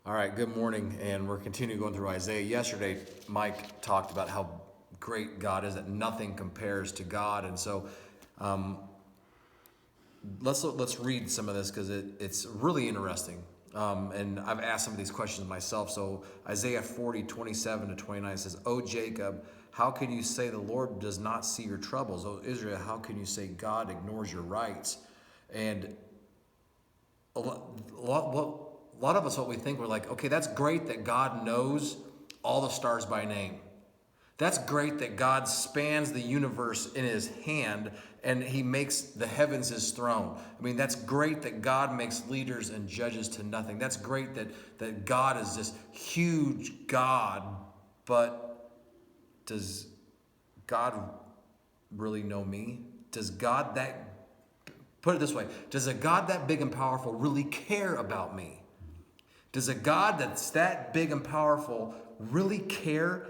All right, good morning, and we're continuing going through Isaiah. Yesterday, Mike talked about how great God is, that nothing compares to God, and so um, let's read some of this because it's really interesting. And I've asked some of these questions myself. So Isaiah 40:27-29 says, "O Jacob, how can you say the Lord does not see your troubles? O Israel, how can you say God ignores your rights?" And a lot of us, what we think, we're like, okay, that's great that God knows all the stars by name. That's great that God spans the universe in his hand and he makes the heavens his throne. I mean, that's great that God makes leaders and judges to nothing. That's great that God is this huge God, but does God really know me? Does God that, put it this way, does a God that big and powerful really care about me? Does a God that's that big and powerful really care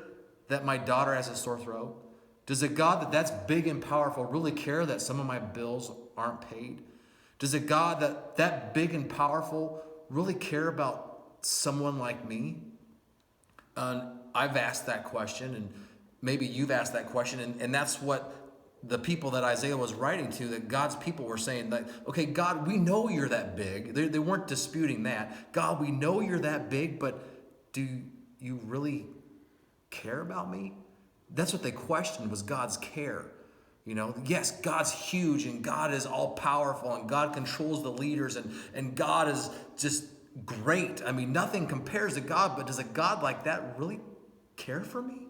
that my daughter has a sore throat? Does a God that's big and powerful really care that some of my bills aren't paid? Does a God that big and powerful really care about someone like me? I've asked that question, and maybe you've asked that question, and that's what the people that Isaiah was writing to, that God's people were saying that, okay, God, we know you're that big. They weren't disputing that. God, we know you're that big, but do you really care about me? That's what they questioned, was God's care. You know, yes, God's huge and God is all powerful and God controls the leaders and God is just great. I mean, nothing compares to God, but does a God like that really care for me?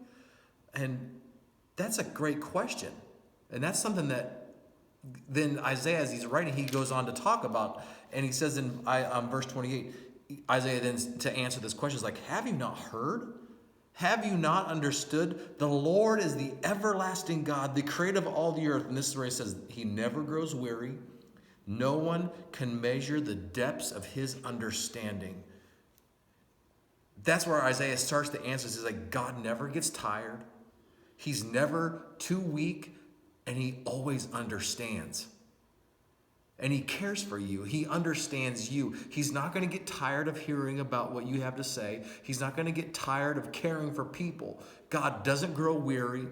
And that's a great question. And that's something that then Isaiah, as he's writing, he goes on to talk about. And he says in verse 28, Isaiah then, to answer this question, is like, have you not heard? Have you not understood? The Lord is the everlasting God, the creator of all the earth. And this is where he says, he never grows weary. No one can measure the depths of his understanding. That's where Isaiah starts to answer. He's like, God never gets tired. He's never too weak, and he always understands. And he cares for you. He understands you. He's not going to get tired of hearing about what you have to say. He's not going to get tired of caring for people. God doesn't grow weary,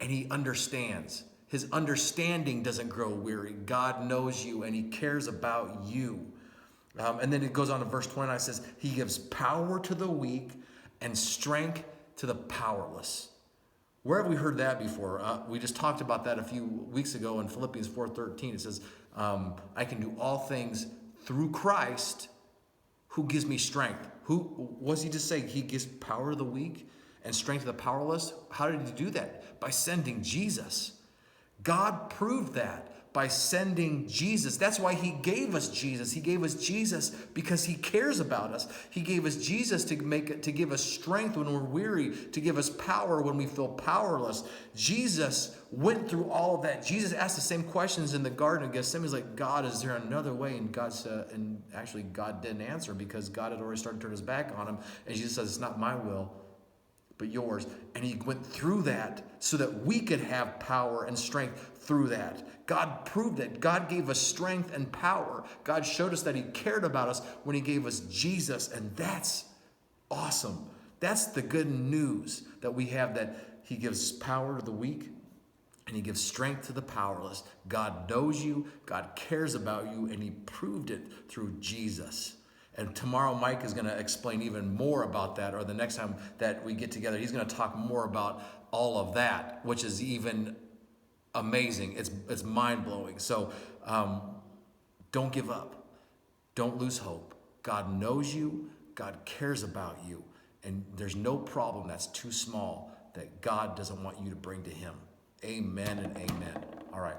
and he understands. His understanding doesn't grow weary. God knows you, and he cares about you. And then it goes on to verse 29, it says, he gives power to the weak and strength to the powerless. Where have we heard that before? We just talked about that a few weeks ago in Philippians 4:13. It says, I can do all things through Christ who gives me strength. Who was he just saying? He gives power to the weak and strength to the powerless. How did he do that? By sending Jesus. God proved that by sending Jesus. That's why he gave us Jesus. He gave us Jesus because he cares about us. He gave us Jesus to give us strength when we're weary, to give us power when we feel powerless. Jesus went through all of that. Jesus asked the same questions in the Garden of Gethsemane. He's like, God, is there another way? And God said, and actually God didn't answer because God had already started to turn his back on him. And Jesus says, it's not my will, but yours. And he went through that so that we could have power and strength through that. God proved it. God gave us strength and power. God showed us that he cared about us when he gave us Jesus. And that's awesome. That's the good news that we have, that he gives power to the weak and he gives strength to the powerless. God knows you. God cares about you. And he proved it through Jesus. And tomorrow, Mike is going to explain even more about that, or the next time that we get together, he's going to talk more about all of that, which is even amazing. It's mind-blowing. So don't give up. Don't lose hope. God knows you. God cares about you. And there's no problem that's too small that God doesn't want you to bring to him. Amen and amen. All right.